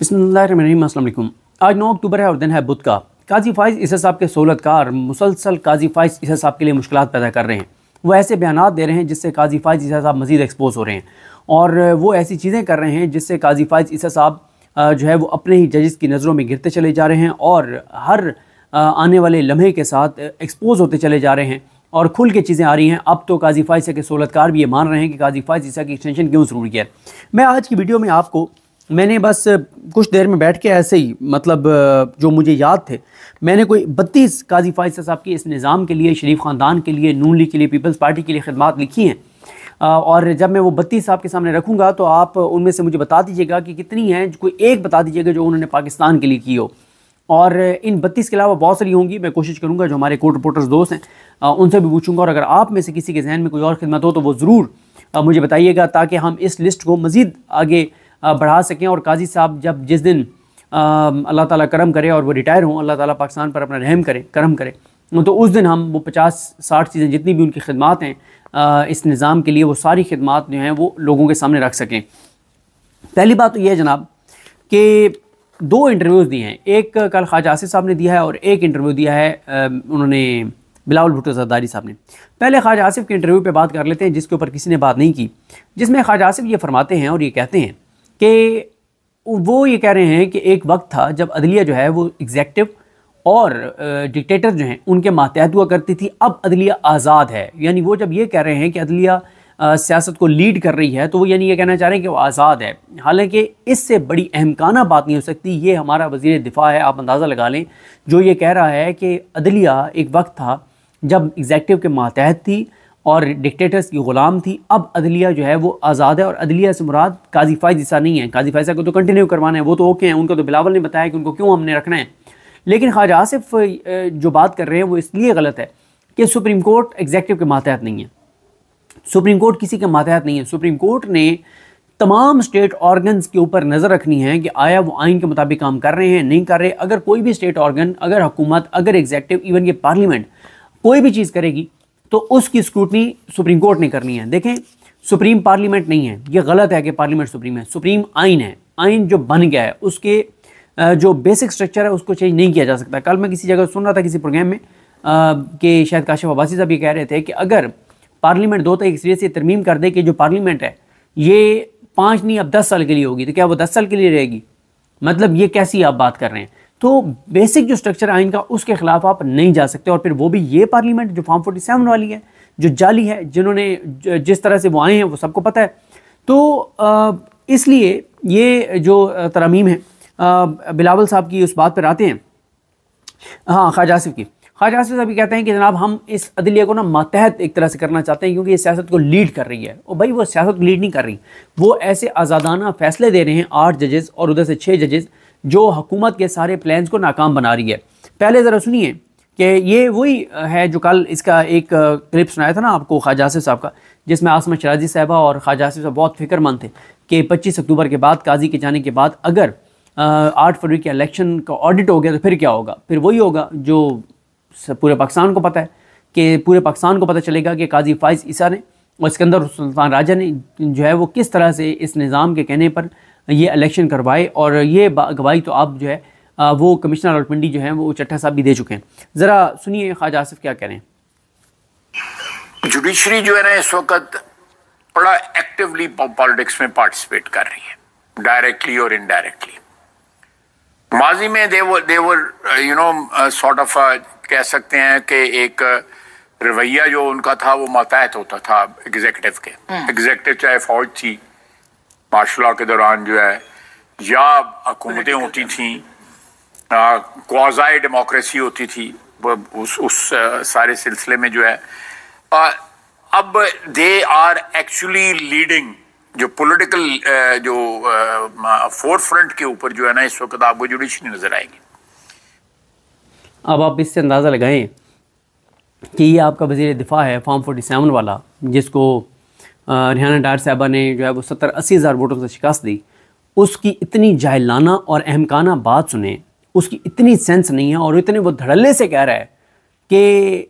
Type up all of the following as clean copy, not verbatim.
बिस्मिल्लाहिर्रहमानिर्रहीम। अस्सलाम वालेकुम। आज 9 अक्टूबर है और दिन है बुध का। काजी फ़ाइज़ ईसा साहब के सहूलतकार मुसलसल काजी फ़ाइज़ ईसा साहब के लिए मुश्किलात पैदा कर रहे हैं। वो ऐसे बयानात दे रहे हैं जिससे काजी फ़ाइज़ ईसा साहब मज़ीद एक्सपोज हो रहे हैं और वो ऐसी चीज़ें कर रहे हैं जिससे काजी फ़ाइज़ ईसा साहब जो है वो अपने ही जजेस की नज़रों में गिरते चले जा रहे हैं और हर आने वाले लम्हे के साथ एक्सपोज होते चले जा रहे हैं और खुल के चीज़ें आ रही हैं। अब तो काजी फ़ाइज़ ईसा के सहूलतकार भी ये मान रहे हैं कि काजी फ़ाइज़ ईसा की एक्सटेंशन क्यों ज़रूरी है। मैं आज की वीडियो में आपको मैंने बस कुछ देर में बैठ के ऐसे ही जो मुझे याद थे, मैंने कोई 32 काजी फ़ाइज़ ईसा साहब की इस निज़ाम के लिए, शरीफ ख़ानदान के लिए, नून लीग के लिए, पीपल्स पार्टी के लिए खिदमात लिखी हैं और जब मैं वो 32 आपके सामने रखूँगा तो आप उनमें से मुझे बता दीजिएगा कि कितनी हैं, कोई एक बता दीजिएगा जो उन्होंने पाकिस्तान के लिए की हो। और इन 32 के अलावा बहुत सारी होंगी। मैं कोशिश करूँगा जो हमारे कोर्ट रिपोर्टर्स दोस्त हैं उनसे भी पूछूँगा और अगर आप में से किसी के जहन में कोई और खिदमत हो तो वो ज़रूर मुझे बताइएगा ताकि हम इस लिस्ट को मज़ीद आगे बढ़ा सकें। और काजी साहब जब जिस दिन अल्लाह ताला करम करे और वो रिटायर हों, अल्लाह ताला पाकिस्तान पर अपना रहम करे, करम करे, तो उस दिन हम वो 50-60 चीज़ें जितनी भी उनकी खिदमात हैं इस निज़ाम के लिए, वो सारी खिदमात जो हैं वो लोगों के सामने रख सकें। पहली बात तो ये है जनाब कि 2 इंटरव्यूज़ दिए हैं। एक कल ख्वाजा आसिफ साहब ने दिया है और एक इंटरव्यू दिया है उन्होंने बिलावल भुट्टो ज़रदारी साहब ने। पहले ख्वाजा आसिफ के इंटरव्यू पे बात कर लेते हैं जिसके ऊपर किसी ने बात नहीं की, जिसमें ख्वाजा आसिफ ये फरमाते हैं और ये कहते हैं कि वो ये कह रहे हैं कि एक वक्त था जब अदलिया जो है वो एग्जेक्टिव और डिक्टेटर जो हैं उनके मातहत हुआ करती थी। अब अदलिया आज़ाद है, यानी वो जब ये कह रहे हैं कि अदलिया सियासत को लीड कर रही है तो वो यानी ये कहना चाह रहे हैं कि वो आज़ाद है। हालांकि इससे बड़ी अहमकाना बात नहीं हो सकती। ये हमारा वज़ीर दिफा है, आप अंदाज़ा लगा लें, जो ये कह रहा है कि अदलिया एक वक्त था जब एग्जेक्टिव के मातहत थी और डिक्टेटर्स की ग़ुलाम थी। अब अदलिया जो है वो आज़ाद है और अदलिया से मुराद काजी फ़ाइज़ ईसा नहीं है। काजी फ़ाइज़ ईसा को तो कंटिन्यू करवाना है, वो तो ओके हैं, उनको तो बिलावल ने बताया कि उनको क्यों हमने रखना है। लेकिन ख्वाजा आसिफ जो बात कर रहे हैं वो इसलिए गलत है कि सुप्रीम कोर्ट एग्जेक्टिव के मातहत नहीं है, सुप्रीम कोर्ट किसी के मातहत नहीं है। सुप्रीम कोर्ट ने तमाम स्टेट ऑर्गन्स के ऊपर नज़र रखनी है कि आया वो आइन के मुताबिक काम कर रहे हैं, नहीं कर रहे। अगर कोई भी स्टेट ऑर्गन, अगर हुकूमत, अगर एग्जेक्टिव, इवन ये पार्लियामेंट कोई भी चीज़ करेगी तो उसकी स्क्रूटनी सुप्रीम कोर्ट ने करनी है। देखें, सुप्रीम पार्लियामेंट नहीं है, ये गलत है कि पार्लियामेंट सुप्रीम है। सुप्रीम आइन है, आइन जो बन गया है उसके जो बेसिक स्ट्रक्चर है उसको चेंज नहीं किया जा सकता। कल मैं किसी जगह सुन रहा था किसी प्रोग्राम में कि शायद काशिफ अब्बासी साहब ये कह रहे थे कि अगर पार्लियामेंट 2 एक सिरे से तरमीम कर दे कि जो पार्लियामेंट है ये 5 नहीं अब 10 साल के लिए होगी, तो क्या वो 10 साल के लिए रहेगी? मतलब ये कैसी आप बात कर रहे हैं? तो बेसिक जो स्ट्रक्चर आइन का उसके खिलाफ आप नहीं जा सकते। और फिर वो भी ये पार्लियामेंट जो फॉर्म 47 वाली है, जो जाली है, जिन्होंने जिस तरह से वो आए हैं वो सबको पता है। तो इसलिए ये जो तरमीम है बिलावल साहब की उस बात पर आते हैं। हाँ, ख्वाजा आसिफ की, ख्वाजा आसिफ साहब कहते हैं कि जनाब हम इस अदलिया को ना मातहत एक तरह से करना चाहते हैं क्योंकि ये सियासत को लीड कर रही है। और भाई वो सियासत को लीड नहीं कर रही, वो ऐसे आज़ादाना फ़ैसले दे रहे हैं 8 जजेस और उधर से 6 जजेस जो हुकूमत के सारे प्लान्स को नाकाम बना रही है। पहले ज़रा सुनिए कि ये वही है जो कल इसका एक क्लिप सुनाया था ना आपको ख्वाजा आसिफ साहब का, जिसमें आसमा शराजी साहबा और ख्वाजा आसिफ साहब बहुत फ़िक्रमंद थे कि 25 अक्टूबर के बाद, काजी के जाने के बाद, अगर 8 फरवरी के इलेक्शन का ऑडिट हो गया तो फिर क्या होगा? फिर वही होगा जो पूरे पाकिस्तान को पता है कि पूरे पाकिस्तान को पता चलेगा कि काजी फ़ाइज़ ईसा ने और सिकंदर सुल्तान राजा ने जो है वो किस तरह से इस निज़ाम के कहने पर ये इलेक्शन करवाए। और ये गवाही तो आप जो है वो कमिश्नर रावलपिंडी जो है वो चट्टा साहब भी दे चुके हैं। ज़रा सुनिए ख्वाजा आसिफ क्या कह रहे हैं। जुडिशरी जो है ना इस वक्त बड़ा एक्टिवली पॉलिटिक्स में पार्टिसिपेट कर रही है, डायरेक्टली और इनडायरेक्टली। माजी में देवर यू नो सॉर्ट ऑफ कह सकते हैं कि एक रवैया जो उनका था वो मातहत होता था एग्जीक्यूटिव के। एग्जीक्यूटिव चाहे फौज थी मार्शल लॉ के दौरान जो है, या हुकूमतें होती थी, क्वाज़ाई डेमोक्रेसी होती थी, उस सारे सिलसिले में जो है अब दे आर एक्चुअली लीडिंग जो पॉलिटिकल जो फोर फ्रंट के ऊपर जो है ना इस वक्त आपको जुडिशरी नजर आएगी। अब आप इससे अंदाज़ा लगाएं कि ये आपका वज़ीर दिफा है फॉर्म 47 वाला, जिसको रिहाना डार साहबा ने जो है वो 70-80 हज़ार वोटों से शिकस्त दी। उसकी इतनी जाहिलाना और अहमकाना बात सुने, उसकी इतनी सेंस नहीं है और इतने वो धड़ल्ले से कह रहा है कि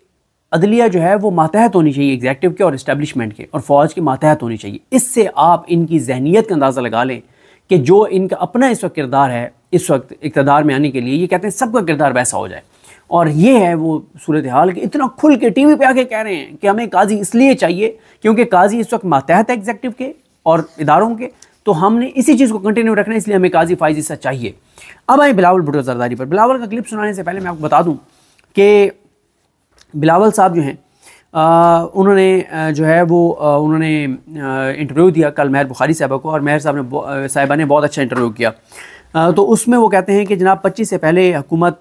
अदलिया जो है वो मातहत होनी चाहिए एग्जेक्टिव के और इस्टेब्लिशमेंट के और फ़ौज के मातहत होनी चाहिए। इससे आप इनकी जहनीत का अंदाज़ा लगा लें कि जो इनका अपना इस वक्त किरदार है, इस वक्त इक़्तिदार में आने के लिए, ये कहते हैं सबका किरदार वैसा हो जाए। और ये है वो सूरत हाल कि इतना खुल के टीवी पे आके कह रहे हैं कि हमें काजी इसलिए चाहिए क्योंकि काजी इस वक्त मातहत है एग्जीक्यूटिव के और इदारों के, तो हमने इसी चीज़ को कंटिन्यू रखना है, इसलिए हमें काजी फाइज ईसा चाहिए। अब आए बिलावल भुट्टो जरदारी पर। बिलावल का क्लिप सुनाने से पहले मैं आपको बता दूं कि बिलावल साहब जो हैं उन्होंने जो है वो उन्होंने इंटरव्यू दिया कल महर बुखारी साहबा को, और महर साहबा ने बहुत अच्छा इंटरव्यू किया। तो उसमें वो कहते हैं कि जनाब 25 से पहले हुकूमत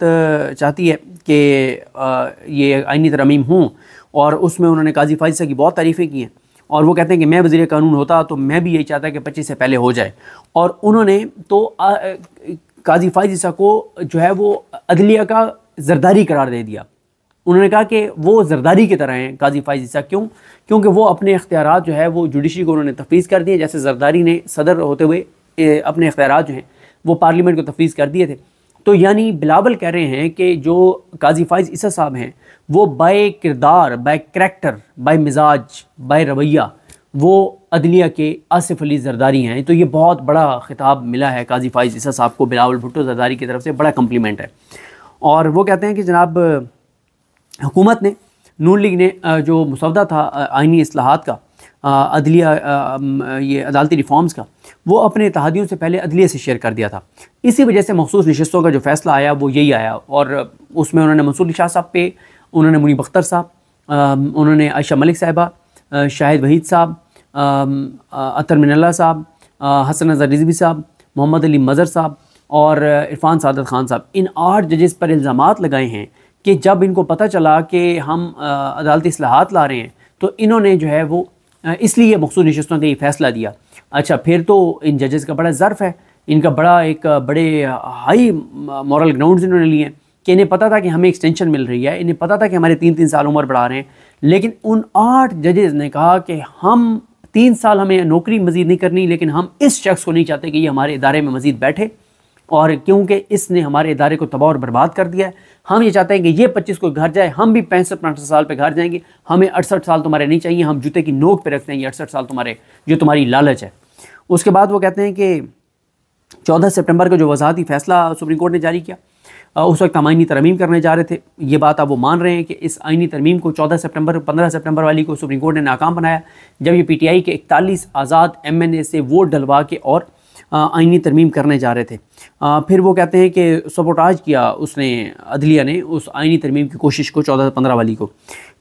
चाहती है कि ये आइनी तरमीम हों, और उसमें उन्होंने काजी फाइज ईसा की बहुत तारीफ़ें की हैं, और वो कहते हैं कि मैं वज़ीर कानून होता तो मैं भी यही चाहता कि 25 से पहले हो जाए। और उन्होंने तो काजी फाइज ईसा को जो है वो अदलिया का जरदारी करार दे दिया। उन्होंने कहा कि वो जरदारी की तरह हैं काजी फाइज ईसा। क्यों? क्योंकि वो अपने इख्तियारात जो है वो जुडिशरी को उन्होंने तफवीज़ कर दिए, जैसे जरदारी ने सदर होते हुए अपने इख्तियारात जो हैं वो पार्लियामेंट को तफवीज़ कर दिए थे। तो यानी बिलावल कह रहे हैं कि जो काजी फाइज ईसा साहब हैं वो बाय किरदार, बाय करैक्टर, बाय मिजाज, बाय रवैया वो अदलिया के आसिफ अली जरदारी हैं। तो ये बहुत बड़ा खिताब मिला है काजी फाइज ईसा साहब को बिलावल भुट्टो जरदारी की तरफ से, बड़ा कम्प्लीमेंट है। और वो कहते हैं कि जनाब हुकूमत ने, नून लीग ने जो मुसवदा था आइनी इस्लाहात का, अदलिया ये अदालती रिफॉर्म्स का, वो अपने इत्तेहादियों से पहले अदलिया से शेयर कर दिया था। इसी वजह से मखसूस नशस्तों का जो फ़ैसला आया वो यही आया, और उसमें उन्होंने मंसूर अली शाह साहब पे, उन्होंने मुनीब अख्तर साहब, उन्होंने आयशा मलिक साहिबा, शाहिद वहीद साहब, अतर मिनल्ला साहब, हसन नज़र रिजवी साहब, मोहम्मद अली मज़र साहब और इरफान सादत खान साहब, इन 8 जजेस पर इल्ज़ामात लगाए हैं कि जब इनको पता चला कि हम अदालती इस्लाहात ला रहे हैं तो इन्होंने जो है वो इसलिए मखसूस नशस्तों का ये फ़ैसला दिया। अच्छा, फिर तो इन जजेस का बड़ा ज़र्फ़ है, इनका बड़े हाई मॉरल ग्राउंड्स इन्होंने लिए हैं कि इन्हें पता था कि हमें एक्सटेंशन मिल रही है, इन्हें पता था कि हमारे 3-3 साल उम्र बढ़ा रहे हैं, लेकिन उन 8 जजेस ने कहा कि हम 3 साल हमें नौकरी मज़ीद नहीं करनी, लेकिन हम इस शख्स को नहीं चाहते कि ये हमारे इदारे में मज़ीद बैठे, और क्योंकि इसने हमारे इदारे को तबाह और बर्बाद कर दिया है। हम ये चाहते हैं कि ये 25 को घर जाए, हम भी 65-65 साल पे घर जाएंगे, हमें 68 साल तुम्हारे नहीं चाहिए, हम जूते की नोक पे रखते हैं ये 68 साल तुम्हारे, जो तुम्हारी लालच है। उसके बाद वो कहते हैं कि 14 सितंबर को जो वज़ाहती फ़ैसला सुप्रीम कोर्ट ने जारी किया, उस वक्त हम आइनी तरमीम करने जा रहे थे। ये बात अब वो मान रहे हैं कि इस आइनी तरमीम को 14 सितंबर 15 सितंबर वाली को सुप्रीम कोर्ट ने नाकाम बनाया, जब ये PTI के 41 आज़ाद MNA से वोट डलवा के और आइनी तरमीम करने जा रहे थे। फिर वो कहते हैं कि सपोर्टाज किया उसने, अदलिया ने, उस आइनी तरमीम की कोशिश को 14-15 वाली को।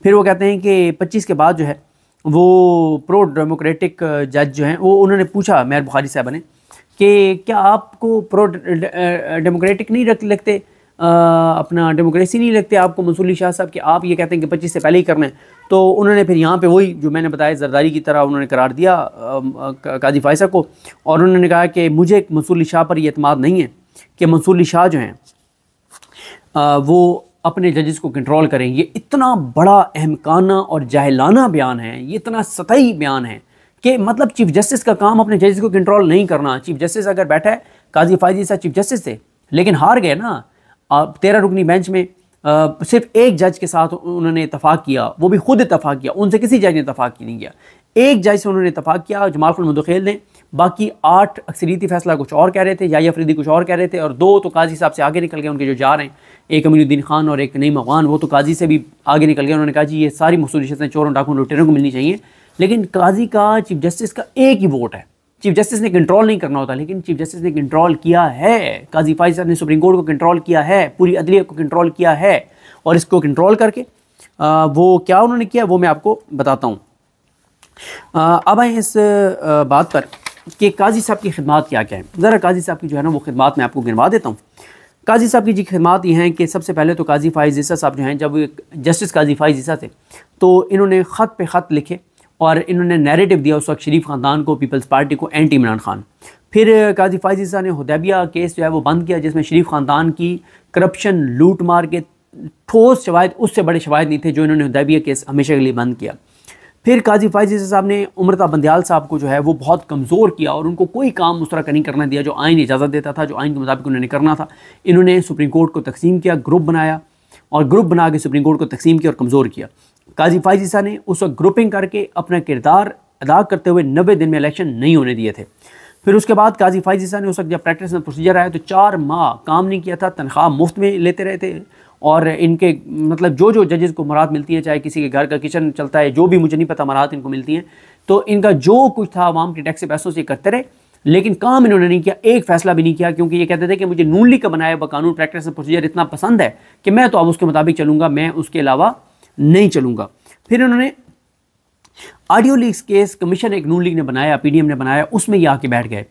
फिर वो कहते हैं कि 25 के बाद जो है वो प्रो डेमोक्रेटिक जज जो हैं वो, उन्होंने पूछा महर बुखारी साहब ने कि क्या आपको प्रो डेमोक्रेटिक नहीं लगते, अपना डेमोक्रेसी नहीं लगते आपको मंसूर अली शाह साहब, कि आप ये कहते हैं कि 25 से पहले ही करना है? तो उन्होंने फिर यहाँ पे वही जो मैंने बताया जरदारी की तरह उन्होंने करार दिया काजी फाइज ईसा को, और उन्होंने कहा कि मुझे मंसूर अली शाह पर ये एतमाद नहीं है कि मंसूर अली शाह जो हैं वो अपने जजेस को कंट्रोल करें। ये इतना बड़ा अहमकाना और जाहिलाना बयान है, ये इतना सतही बयान है कि मतलब चीफ जस्टिस का काम अपने जजेस को कंट्रोल नहीं करना। चीफ जस्टिस अगर बैठा है, काजी फाइज ईसा चीफ जस्टिस थे लेकिन हार गए ना, 13 रुकनी बेंच में सिर्फ एक जज के साथ उन्होंने इतफाक़ किया, वो भी खुद इतफाक़ किया, उनसे किसी जज ने इतफाक़ नहीं किया। एक जज से उन्होंने इतफाक़ किया, जमाल खुल मुदखिल ने, बाकी 8 अक्सरियती फैसला कुछ और कह रहे थे, या अफरीदी कुछ और कह रहे थे, और 2 तो काजी साहब से आगे निकल गए, उनके जो जा रहे हैं, एक अमीनुद्दीन खान और एक नईम अफ़गान, वो तो काजी से भी आगे निकल गए। उन्होंने कहा जी ये सारी मखसूस चोरों डाकुओं लुटेरों को मिलनी चाहिए, लेकिन काजी का, चीफ जस्टिस का एक ही वोट है। चीफ जस्टिस ने कंट्रोल नहीं करना होता, लेकिन चीफ जस्टिस ने कंट्रोल किया है। काजी फाइज साहब ने सुप्रीम कोर्ट को कंट्रोल किया है, पूरी अदलिया को कंट्रोल किया है, और इसको कंट्रोल करके वो क्या उन्होंने किया वो मैं आपको बताता हूँ। अब आए इस बात पर कि काजी साहब की खिदमात क्या क्या है। ज़रा काजी साहब की जो है ना वो खिदमात मैं आपको गिनवा देता हूँ। काजी साहब की जी खिदमात ये हैं कि सबसे पहले तो काजी फाइज ईसा साहब जो हैं, जब जस्टिस काजी फाइज ईसा थे तो इन्होंने ख़त पे ख़त लिखे और इन्होंने नैरेटिव दिया उस वक्त शरीफ ख़ानदान को, पीपल्स पार्टी को, एंटी इमरान खान। फिर काजी फाइज ईसा ने हुदैबिया केस जो है वो बंद किया, जिसमें शरीफ ख़ानदान की करप्शन, लूट मार के ठोस शवाहिद, उससे बड़े शवाहिद नहीं थे, जो इन्होंने हुदैबिया केस हमेशा के लिए बंद किया। फिर काजी फाइज ईसा साहब ने उमरता बंदियाल साहब को जो है वो बहुत कमज़ोर किया और उनको कोई काम उस तरह का नहीं करना दिया जो आइन इजाज़त देता था, जो आइन के मुताबिक उन्होंने करना था। इन्होंने सुप्रीम कोर्ट को तकसीम किया, ग्रुप बनाया और ग्रुप बना के सुप्रीम कोर्ट को तकसीम किया और कमज़ोर किया। काजी फाइज ईसा ने उस वक्त ग्रुपिंग करके अपना किरदार अदा करते हुए 90 दिन में इलेक्शन नहीं होने दिए थे। फिर उसके बाद काजी फाइज ईसा ने उस वक्त जब प्रैक्टिस में प्रोसीजर आया तो 4 माह काम नहीं किया था, तनख्वाह मुफ्त में लेते रहे थे। और इनके मतलब जो जजेस को मराहत मिलती है, चाहे किसी के घर का किचन चलता है, जो भी मुझे नहीं पता मराहत इनको मिलती हैं, तो इनका जो कुछ था आवाम के टैक्स के पैसों से करते रहे, लेकिन काम इन्होंने नहीं किया, एक फैसला भी नहीं किया, क्योंकि ये कहते थे कि मुझे नून लीग का बनाया हुआ कानून प्रैक्टिस एंड प्रोसीजर इतना पसंद है कि मैं तो अब उसके मुताबिक चलूँगा, मैं उसके अलावा नहीं चलूँगा। फिर इन्होंने ऑडियो लीक्स केस कमीशन एक नून लीग ने बनाया, पीडीएम ने बनाया, उसमें ये आके बैठ गए,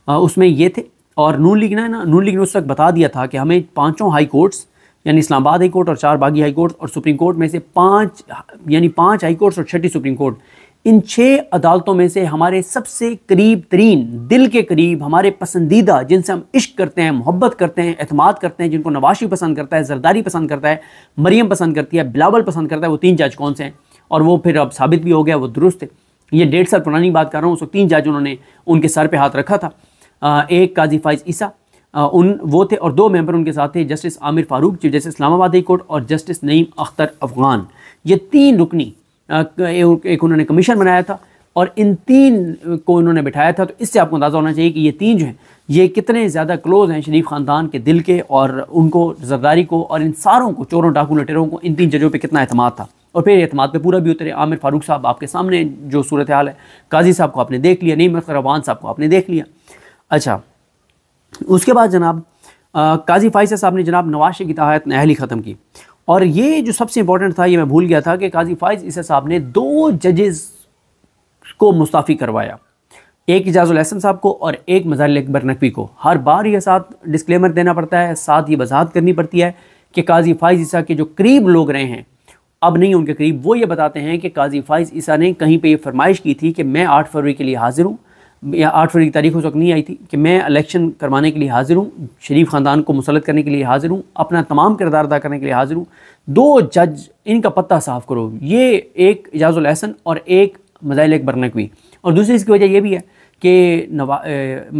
उसमें ये थे। और नून लीग ने उस वक्त बता दिया था कि हमें 5 हाई कोर्ट्स यानी इस्लामाबाद हाई कोर्ट और 4 बागी हाई कोर्ट और सुप्रीम कोर्ट में से 5 हाई कोर्ट्स और 6ठी सुप्रीम कोर्ट, इन 6 अदालतों में से हमारे सबसे करीब तरीन, दिल के करीब, हमारे पसंदीदा, जिनसे हम इश्क करते हैं, मोहब्बत करते हैं, एतमाद करते हैं, जिनको नवाशी पसंद करता है, जरदारी पसंद करता है, मरियम पसंद करती है, बिलावल पसंद करता है, वो 3 जज कौन से हैं? और वो फिर अब साबित भी हो गया, वो दुरुस्त है। ये 1.5 साल पुरानी बात कर रहा हूँ। उस वक्त 3 जज उन्होंने उनके सर पे हाथ रखा था। एक काजी फाइज ईसा वो थे, और 2 मेंबर उनके साथ थे, justice Aamir Farooq chief justice Islamabad high court और जस्टिस नईम अख्तर अफगान। ये 3 रुकनी एक उन्होंने कमीशन बनाया था और इन 3 को उन्होंने बिठाया था। तो इससे आपको अंदाज़ा होना चाहिए कि ये 3 जो हैं ये कितने ज़्यादा क्लोज़ हैं शरीफ ख़ानदान के दिल के, और उनको जरदारी को और इन सारों को, चोरों डाकू लटेरों को, इन 3 जजों पे कितना एतमाद था। और फिर एतमाद पे पूरा भी उतरे। आमिर फारूक साहब आपके सामने जो सूरत हाल है, काजी साहब को आपने देख लिया, नईम अख्तर अफगान साहब को आपने देख लिया। अच्छा, उसके बाद जनाब काजी फाइज साहब ने जनाब नवाज शरीफ की ताहत नाअहली ख़त्म की। और ये जो सबसे इंपॉर्टेंट था, ये मैं भूल गया था कि काजी फाइज ईसा साहब ने 2 जजेस को मुस्ताफ़ी करवाया, एक इजाज़ुल एहसन साहब को और एक मज़ारिल अकबर नकवी को। हर बार ये साथ डिस्क्लेमर देना पड़ता है, साथ ये वजाहत करनी पड़ती है कि काजी फाइज ईसा के जो करीब लोग रहे हैं, अब नहीं उनके करीब, वो ये बताते हैं कि काजी फाइज ईसा ने कहीं पे ये फरमाइश की थी कि मैं 8 फरवरी के लिए हाजिर हूँ, या 8 फरवरी की तारीख उस वक्त नहीं आई थी, कि मैं इलेक्शन करवाने के लिए हाजिर हूँ, शरीफ ख़ानदान को मुसल्लत करने के लिए हाजिर हूँ, अपना तमाम किरदार अदा करने के लिए हाजिर हूँ। 2 जज, इनका पत्ता साफ़ करो। ये एक इजाज़ुल एहसन और एक मज़ारिल अकबर नकवी। और दूसरी इसकी वजह यह भी है कि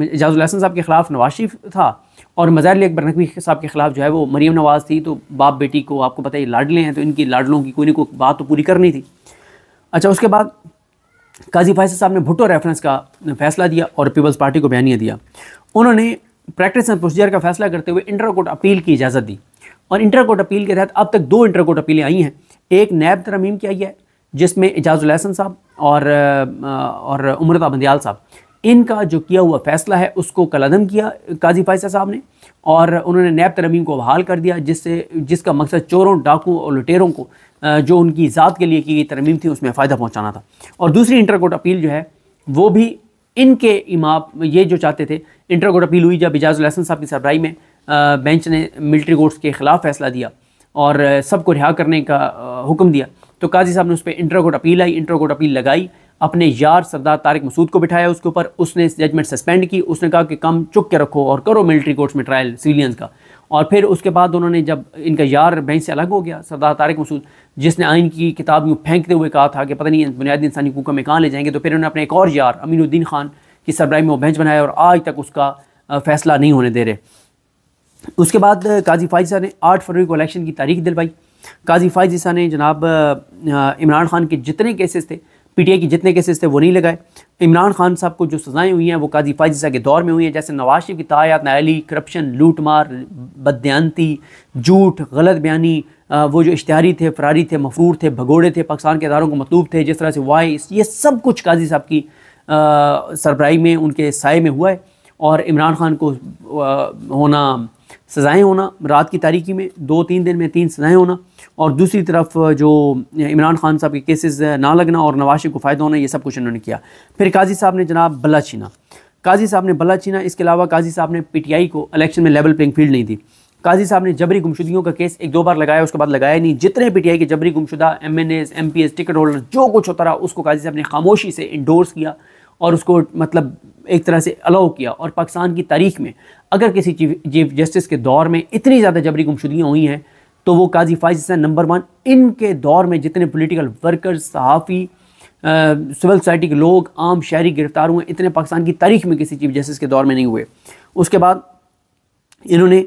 इजाज़ुल एहसन साहब के ख़िलाफ़ नवाज शरीफ था और मज़ारिल अकबर नकवी साहब के ख़िलाफ़ जो है वो मरियम नवाज़ थी। तो बाप बेटी को आपको पता है लाडले हैं, तो इनकी लाडलों की कोई ना कोई बात तो पूरी करनी थी। अच्छा, उसके बाद काजी फाइज साहब ने भुट्टो रेफरेंस का फैसला दिया और पीपल्स पार्टी को बयानिया दिया। उन्होंने प्रैक्टिस एंड प्रोसीजर का फैसला करते हुए इंटर कोर्ट अपील की इजाज़त दी, और इंटर कोर्ट अपील के तहत अब तक 2 इंटर कोर्ट अपीलें आई हैं। एक नैब तरमीम की आई है जिसमें इजाज़ुल एहसन साहब और उमरता बंदियाल साहब, इनका जो किया हुआ फैसला है उसको कलअदम किया काजी फाइज साहब ने, और उन्होंने नैब तरमीम को बहाल कर दिया, जिसका मकसद चोरों, डाकू और लुटेरों को जो उनकी ज़ात के लिए की गई तरमीम थी उसमें फ़ायदा पहुंचाना था। और दूसरी इंटर कोर्ट अपील जो है वो भी इनके इमाम ये जो चाहते थे। इंटर कोर्ट अपील हुई जब इजाज़ुल एहसन साहब की सरबराही में बेंच ने मिलिट्री कोर्ट्स के ख़िलाफ़ फैसला दिया और सबको रिहा करने का हुक्म दिया, तो काजी साहब ने उस पर इंटर कोर्ट अपील आई, इंटर कोर्ट अपील लगाई, अपने यार सरदार तारिक मसूद को बिठाया उसके ऊपर, उसने जजमेंट सस्पेंड की, उसने कहा कि कम चुप के रखो और करो मिलिट्री कोर्ट्स में ट्रायल सिविलियंस का। और फिर उसके बाद उन्होंने, जब इनका यार बेंच से अलग हो गया सरदार तारिक मसूद, जिसने आइन की किताब यूँ फेंकते हुए कहा था कि पता नहीं बुनियादी इंसानी हुकूक में कहाँ ले जाएंगे, तो फिर उन्होंने अपने एक और यार अमीनुद्दीन खान की सरबराही में वो बेंच बनाया और आज तक उसका फैसला नहीं होने दे रहे। उसके बाद काजी फाइज साहब ने 8 फरवरी को इलेक्शन की तारीख दिलवाई। काजी फाइज ईसा ने जनाब इमरान खान के जितने केसेस थे, पीटीआई के जितने केसेस थे वो नहीं लगाए। इमरान खान साहब को जो सज़ाएँ हुई हैं वो काजी फाइज ईसा के दौर में हुई हैं, जैसे नवाज शरीफ की तायात नाअहली, करप्शन, लूट मार, बददयानती, झूठ, गलत बयानी, वो जो इश्तिहारी थे, फरारी थे, मफरूर थे, भगोड़े थे, पाकिस्तान के इदारों को मतलूब थे, जिस तरह से वाइस, ये सब कुछ काजी साहब की सरबराही में, उनके साए में हुआ है। और इमरान खान को होना सज़ाएँ होना रात की तारीकी में 2-3 दिन में 3 सज़ाएँ होना, और दूसरी तरफ जो इमरान खान साहब के केसेस ना लगना और नवाज शरीफ को फ़ायदा होना, ये सब कुछ इन्होंने किया। फिर काजी साहब ने जनाब बल्ला छीना, काजी साहब ने बल्ला छीना। इसके अलावा काजी साहब ने पीटीआई को इलेक्शन में लेवल प्लेइंग फील्ड नहीं दी। काजी साहब ने जबरी गुमशुदगियों का केस 1-2 बार लगाया, उसके बाद लगाया नहीं। जितने पीटीआई के जबरी गुमशुदा MNAs, MPs, टिकट होल्डर, जो कुछ होता रहा उसको काजी साहब ने खामोशी से इंडोर्स किया और उसको मतलब एक तरह से अलाउ किया। और पाकिस्तान की तारीख में अगर किसी चीफ जस्टिस के दौर में इतनी ज़्यादा जबरी गुमशुदगियाँ हुई हैं तो वो काजी फाइज ईसा नंबर 1। इनके दौर में जितने पॉलिटिकल वर्कर्स, सहाफ़ी, सिविल सोसाइटी के लोग, आम शहरी गिरफ्तार हुए, इतने पाकिस्तान की तारीख में किसी चीफ जस्टिस के दौर में नहीं हुए। उसके बाद इन्होंने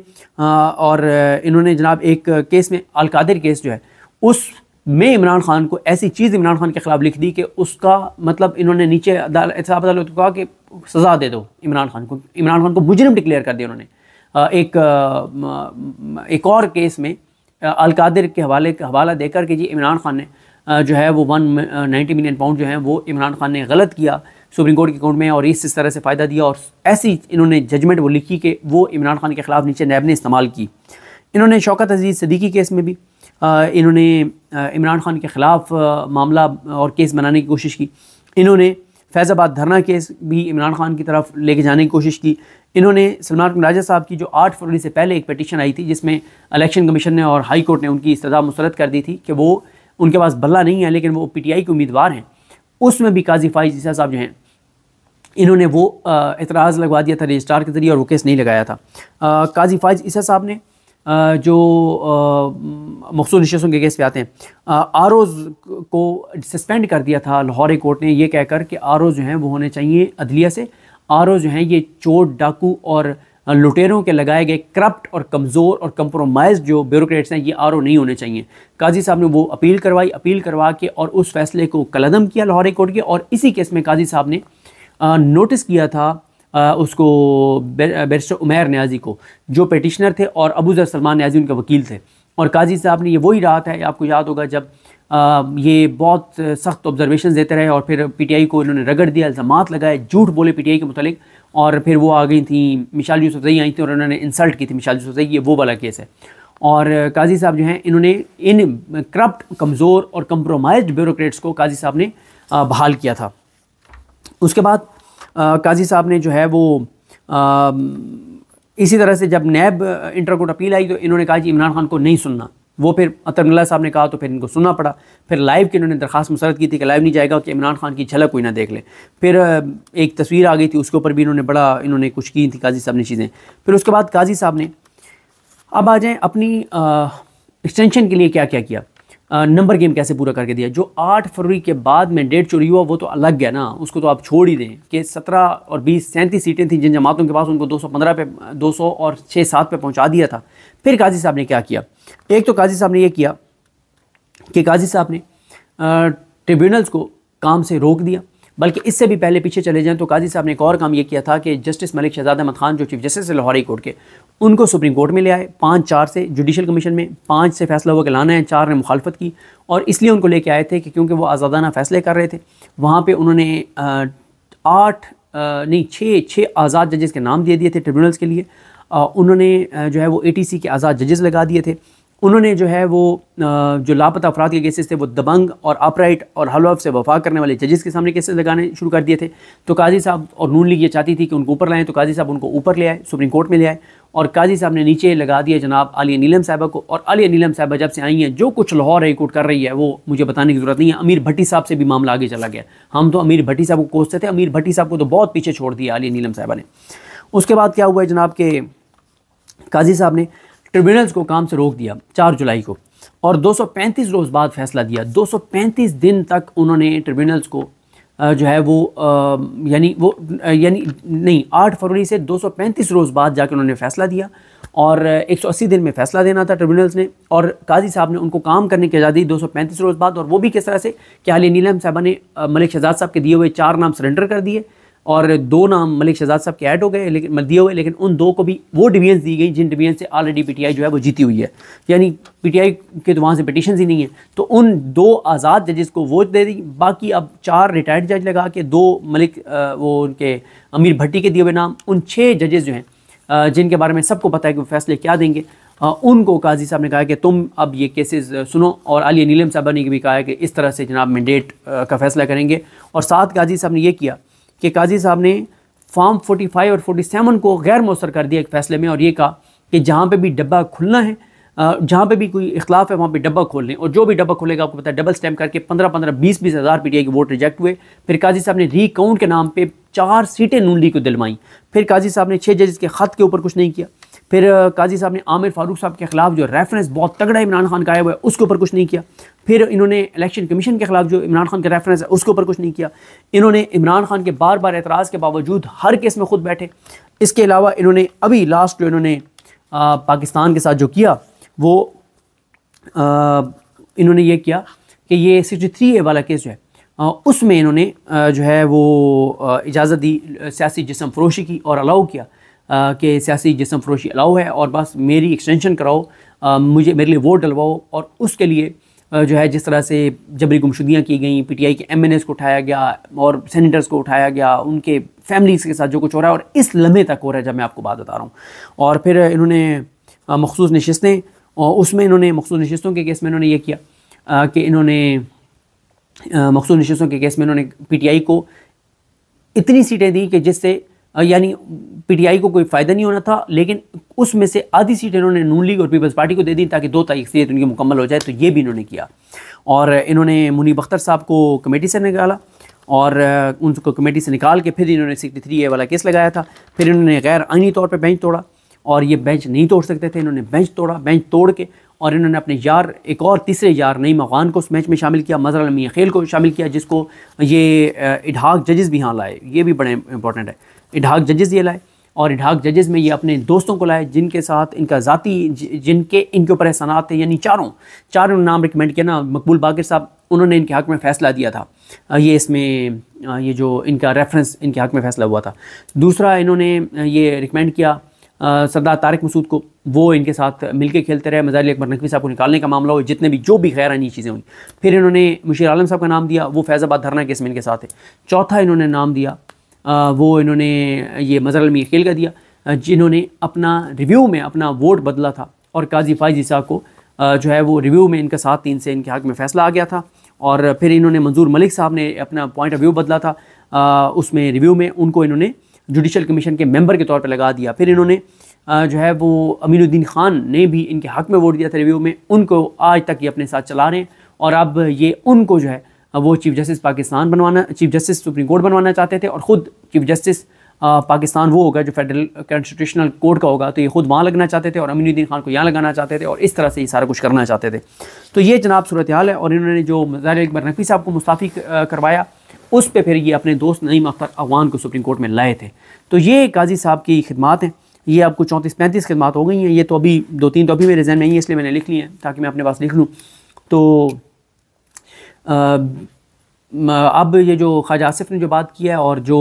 जनाब एक केस में अलकादिर केस जो है में इमरान खान को ऐसी चीज़ इमरान खान के ख़िलाफ़ लिख दी कि उसका मतलब इन्होंने नीचे अदालत को कहा कि सज़ा दे दो इमरान खान को मुजरिम डिक्लेयर कर दिया उन्होंने। एक और केस में अलकादिर के हवाला देकर कि जी इमरान खान ने जो है वो 190 मिलियन पाउंड जो है वो इमरान खान ने गलत किया सुप्रीम कोर्ट के अकाउंट में और इस तरह से फ़ायदा दिया, और ऐसी इन्होंने जजमेंट वो लिखी कि वो इमरान खान के ख़िलाफ़ नीचे नैब ने इस्तेमाल की। इन्होंने शौकत अजीज़ सिद्दीकी केस में भी इन्होंने इमरान खान के ख़िलाफ़ मामला और केस बनाने की कोशिश की। इन्होंने फैज़ाबाद धरना केस भी इमरान खान की तरफ लेके जाने की कोशिश की। इन्होंने सलमान राजा साहब की जो 8 फरवरी से पहले एक पटिशन आई थी जिसमें इलेक्शन कमीशन ने और हाई कोर्ट ने उनकी इस्तदा मुस्तरद कर दी थी कि वो उनके पास बल्ला नहीं है लेकिन वो PTI के उम्मीदवार हैं, उसमें भी काजी फाइज़ ईसा साहब जो हैं इन्होंने वो एतराज़ लगवा दिया था रजिस्ट्रार के ज़रिए और वो केस नहीं लगाया था। काजी फाइज़ ईसा साहब ने जो मखसूस नशस्तों के केस पे आते हैं, आरोज़ को सस्पेंड कर दिया था लाहौर कोर्ट ने ये कहकर कि आरोज़ जो हैं वो होने चाहिए अदलिया से। आरोज़ जो हैं ये चोर डाकू और लुटेरों के लगाए गए करप्ट और कमज़ोर और कंप्रोमाइज़ जो ब्यूरोक्रेट्स हैं ये आरो नहीं होने चाहिए। काजी साहब ने वो अपील करवा के और उस फैसले को कलअदम किया लाहौर कोर्ट के, और इसी केस में काजी साहब ने नोटिस किया था उसको बैरिस्टर उमैर न्याजी को जो पेटिशनर थे और अबू ज़र सलमान न्याजी उनके वकील थे। और काजी साहब ने ये वही रात है, आपको याद होगा, जब ये बहुत सख्त ऑब्जर्वेशन देते रहे और फिर PTI को इन्होंने रगड़ दिया, इल्ज़ामात लगाए, झूठ बोले PTI के मुतालिक, और फिर वो आ गई थी मिसाल यूसुफ़ज़ई आई थी और उन्होंने इंसल्ट की थी मिसाल यूसुफ़ज़ई, ये वो वाला केस है। और काजी साहब जो हैं इन्होंने इन करप्ट कमज़ोर और कंप्रोमाइज्ड ब्यूरोक्रेट्स को काजी साहब ने बहाल किया था। उसके बाद काजी साहब ने जो है वो इसी तरह से जब नैब इंटर कोर्ट अपील आई तो इन्होंने कहा कि इमरान खान को नहीं सुनना, वो फिर अतरमुल्लाह साहब ने कहा तो फिर इनको सुनना पड़ा। फिर लाइव की इन्होंने दरख्वास्त मुस्तरद की थी कि लाइव नहीं जाएगा कि इमरान खान की झलक कोई ना देख ले। फिर एक तस्वीर आ गई थी उसके ऊपर भी इन्होंने कुछ की थी काजी साहब ने चीज़ें। फिर उसके बाद काजी साहब ने अब आ जाएँ अपनी एक्सटेंशन के लिए क्या क्या किया, नंबर गेम कैसे पूरा करके दिया। जो 8 फरवरी के बाद में डेट चोरी हुआ वो तो अलग है ना, उसको तो आप छोड़ ही दें कि 17 और 20 37 सीटें थी जिन जमातों के पास, उनको 215 पे 200 और 6-7 पे पहुंचा दिया था। फिर काजी साहब ने क्या किया, एक तो काजी साहब ने ये किया कि काजी साहब ने ट्रिब्यूनल्स को काम से रोक दिया, बल्कि इससे भी पहले पीछे चले जाएं तो काजी साहब ने एक और काम ये किया था कि जस्टिस मलिक शहजाद अहमद खान जो चीफ जस्टिस है लाहौर कोर्ट के, उनको सुप्रीम कोर्ट में ले आए 5-4 से। जुडिशल कमीशन में 5 से फैसला हुआ कि लाना है, 4 ने मुखालफत की, और इसलिए उनको लेके आए थे कि क्योंकि वो आज़ादाना फ़ैसले कर रहे थे। वहाँ पे उन्होंने 6 आज़ाद जजेस के नाम दे दिए थे ट्रिब्यूनल्स के लिए। उन्होंने जो है वो ATC के आज़ाद जजेस लगा दिए थे। उन्होंने जो है वो जो लापता अफराद के केसेस थे वो दबंग और अपराइट और हलफ से वफा करने वाले जजेस के सामने केसेस लगाने शुरू कर दिए थे। तो काजी साहब और नून लीग ये चाहती थी कि उनको ऊपर लाएं, तो काजी साहब उनको ऊपर ले आए, सुप्रीम कोर्ट में ले आए, और काजी साहब ने नीचे लगा दिया जनाब आलिया नीलम साहबा को। और आलिया नीलम साहबा जब से आई हैं, जो कुछ लाहौर हाई कोर्ट कर रही है वो मुझे बताने की ज़रूरत नहीं है। अमीर भट्टी साहब से भी मामला आगे चला गया, हम तो अमीर भट्टी साहब को कोसते थे, अमीर भट्टी साहब को तो बहुत पीछे छोड़ दिया आलिया नीलम साहबा ने। उसके बाद क्या हुआ है जनाब के काजी साहब ने ट्रिब्यूनल्स को काम से रोक दिया 4 जुलाई को, और 235 रोज़ बाद फैसला दिया। 235 दिन तक उन्होंने ट्रिब्यूनल्स को जो है वो 8 फरवरी से 235 रोज़ बाद जाकर उन्होंने फ़ैसला दिया, और 180 दिन में फ़ैसला देना था ट्रिब्यूनल्स ने, और काजी साहब ने उनको काम करने की आज़ादी 235 रोज़ बाद। और वो भी किस तरह से कि आलिया नीलम साहबा ने मलिक शहजाद साहब के दिए हुए 4 नाम सरेंडर कर दिए और 2 नाम मलिक शहजाद साहब के ऐड हो गए लेकिन दिए हुए, लेकिन उन 2 को भी वो डिवीजन्स दी गई जिन डिवीजन से ऑलरेडी PTI जो है वो जीती हुई है, यानी PTI के तो वहाँ से पिटीशन ही नहीं है। तो उन 2 आज़ाद जजेस को वोट दे दी, बाकी अब 4 रिटायर्ड जज लगा के 2 मलिक वो उनके अमीर भट्टी के दिए हुए नाम, उन 6 जजेस जो हैं जिनके बारे में सबको पता है कि वो फैसले क्या देंगे, उनको काजी साहब ने कहा कि तुम अब ये केसेस सुनो, और आलिया नीलम साहबा ने भी कहा कि इस तरह से जनाब मैंडेट का फैसला करेंगे। और साथ काजी साहब ने यह किया कि काजी साहब ने फॉर्म 45 और 47 को गैर मौसर कर दिया एक फ़ैसले में, और ये कहा कि जहाँ पे भी डब्बा खुलना है, जहाँ पे भी कोई इख्लाफ है वहाँ पे डब्बा खोल लें, और जो भी डब्बा खोलेगा आपको पता है डबल स्टैम्प करके 15-15, 20-20 हज़ार PTI के वोट रिजेक्ट हुए। फिर काजी साहब ने रीकाउंट के नाम पे 4 सीटें नून लीग को दिलवाई। फिर काजी साहब ने 6 जजेस के ख़त के ऊपर कुछ नहीं किया। फिर काजी साहब ने आमिर फारूक साहब के ख़िलाफ़ जो रेफरेंस बहुत तगड़ा इमरान खान का आया हुआ है उसके ऊपर कुछ नहीं किया। फिर इन्होंने इलेक्शन कमीशन के ख़िलाफ़ जो इमरान खान का रेफरेंस है उसके ऊपर कुछ नहीं किया। इन्होंने इमरान खान के बार बार एतराज़ के बावजूद हर केस में खुद बैठे। इसके अलावा इन्होंने अभी लास्ट जो इन्होंने पाकिस्तान के साथ जो किया वो इन्होंने ये किया कि ये 63A वाला केस जो है उसमें इन्होंने जो है वो इजाज़त दी सियासी जिस्म फरोशी की और अलाउ किया कि सियासी जिस्म फरोशी अलाउ है और बस मेरी एक्सटेंशन कराओ, मेरे लिए वोट डलवाओ। और उसके लिए जो है जिस तरह से जबरी गुमशुदगियाँ की गई, PTI के MNAs को उठाया गया और सेनेटर्स को उठाया गया, उनके फैमिलीज़ के साथ जो कुछ हो रहा है और इस लम्हे तक हो रहा है जब मैं आपको बात बता रहा हूँ। और फिर इन्होंने मखसूस नशिस्तें, और उसमें इन्होंने मखसूस नशिस्तों के केस में इन्होंने ये किया कि इन्होंने मखसूस नशिस्तों के केस में इन्होंने PTI को इतनी सीटें दी कि जिससे यानी PTI को कोई फ़ायदा नहीं होना था, लेकिन उसमें से आधी सीटें इन्होंने नून लीग और पीपल्स पार्टी को दे दी ताकि 2 अक्सरियत उनकी मुकम्मल हो जाए। तो ये भी इन्होंने किया। और इन्होंने मुनीब अख्तर साहब को कमेटी से निकाला और उनको कमेटी से निकाल के फिर इन्होंने 63A वाला केस लगाया था। फिर इन्होंने गैर आइनी तौर पर बेंच तोड़ा और ये बेंच नहीं तोड़ सकते थे, इन्होंने बेंच तोड़ा। बेंच तोड़ के और इन्होंने अपने यार, एक और तीसरे यार नईम अफ़गान को उस मैच में शामिल किया, मज़हर अल खेल को शामिल किया, जिसको ये इडहाक जजेस भी यहाँ लाए। ये भी बड़े इंपॉर्टेंट है, इडहाक जजेस ये लाए। और इडहाक जजेस में ये अपने दोस्तों को लाए जिनके साथ इनका ज़ाती, जिनके इनके ऊपर एहसानात थे, यानी चारों नाम रिकमेंड किया ना। मकबूल बाक़िर साहब, उन्होंने इनके हक़ में फ़ैसला दिया था, ये इसमें ये जो इनका रेफरेंस इनके हक़ में फ़ैसला हुआ था। दूसरा इन्होंने ये रिकमेंड किया सरदार तारिक मसूद को, वो इनके साथ मिलके खेलते रहे। मज़ार अकबर नकवी साहब को निकालने का मामला हो, जितने भी जो भी गैर आइनी चीज़ें हुई। फिर इन्होंने मुशीर आलम साहब का नाम दिया, वो फैज़ाबाद धरना केस में इनके साथ है। चौथा इन्होंने नाम दिया वो इन्होंने ये मज़हर अल खेल का दिया, जिन्होंने अपना रिव्यू में अपना वोट बदला था और काजी फ़ाइज़ ईसा को जो है वो रिव्यू में इनका 7-3 से इनके हक़ में फ़ैसला आ गया था। और फिर इन्होंने मंजूर मलिक साहब ने अपना पॉइंट ऑफ व्यू बदला था, उसमें रिव्यू में उनको इन्होंने जुडिशल कमीशन के मेंबर के तौर पर लगा दिया। फिर इन्होंने जो है वो अमीनुद्दीन खान ने भी इनके हक़ में वोट दिया था रिव्यू में, उनको आज तक ये अपने साथ चला रहे हैं। और अब ये उनको जो है वो चीफ़ जस्टिस पाकिस्तान बनवाना, चीफ़ जस्टिस सुप्रीम कोर्ट बनवाना चाहते थे। और ख़ुद चीफ़ जस्टिस पाकिस्तान वो होगा जो फेडरल कॉन्स्टिट्यूशनल कोर्ट का होगा, तो ये ख़ुद वहाँ लगना चाहते थे और अमीनुद्दीन खान को यहाँ लगाना चाहते थे और इस तरह से ये सारा कुछ करना चाहते थे। तो ये जनाब सूरत हाल है। और इन्होंने जो मज़ार अकबर नकवी साहब को मुस्ताफ़ी करवाया, उस पर फिर ये अपने दोस्त नईम अख्तर अफ़गान को सुप्रीम कोर्ट में लाए थे। तो ये काजी साहब की खिदमात हैं। ये आपको 34-35 खिदमात हो गई हैं। ये तो अभी 2-3 तो अभी मेरे जहन में नहीं है, इसलिए मैंने लिख ली हैं ताकि मैं अपने पास लिख लूँ। तो अब ये जो ख्वाजा आसिफ ने जो बात किया है और जो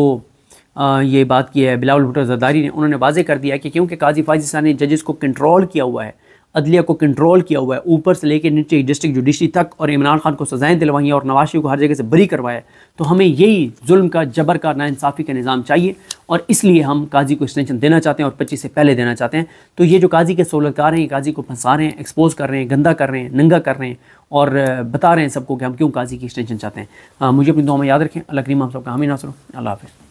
ये बात की है बिलावल भुट्टो ज़रदारी ने, उन्होंने वाज़ेह कर दिया कि क्योंकि काजी फ़ाइज़ ईसा ने जजेस को कंट्रोल किया हुआ है, अदलिया को कंट्रोल किया हुआ है, ऊपर से लेकर नीचे डिस्ट्रिक्ट जुडिशरी तक, और इमरान खान को सज़ाएँ दिलवाई हैं और नवाज शरीफ को हर जगह से बरी करवाया है, तो हमें यही जुल्म का, जबर का, नाइंसाफ़ी का निज़ाम चाहिए और इसलिए हम काजी को एक्सटेंशन देना चाहते हैं और 25 से पहले देना चाहते हैं। तो ये जो काजी के सहूलतकार हैं, काजी को फंसा रहे हैं, एक्सपोज कर रहे हैं, गंदा कर रहे हैं, नंगा कर रहे हैं और बता रहे हैं सबको कि हम क्यों काजी की एक्सटेंशन चाहते हैं। मुझे अपनी दुआ में याद रखें। अल्लाह करीम हम सबका हामी नासर। अल्लाह हाफ़िज़।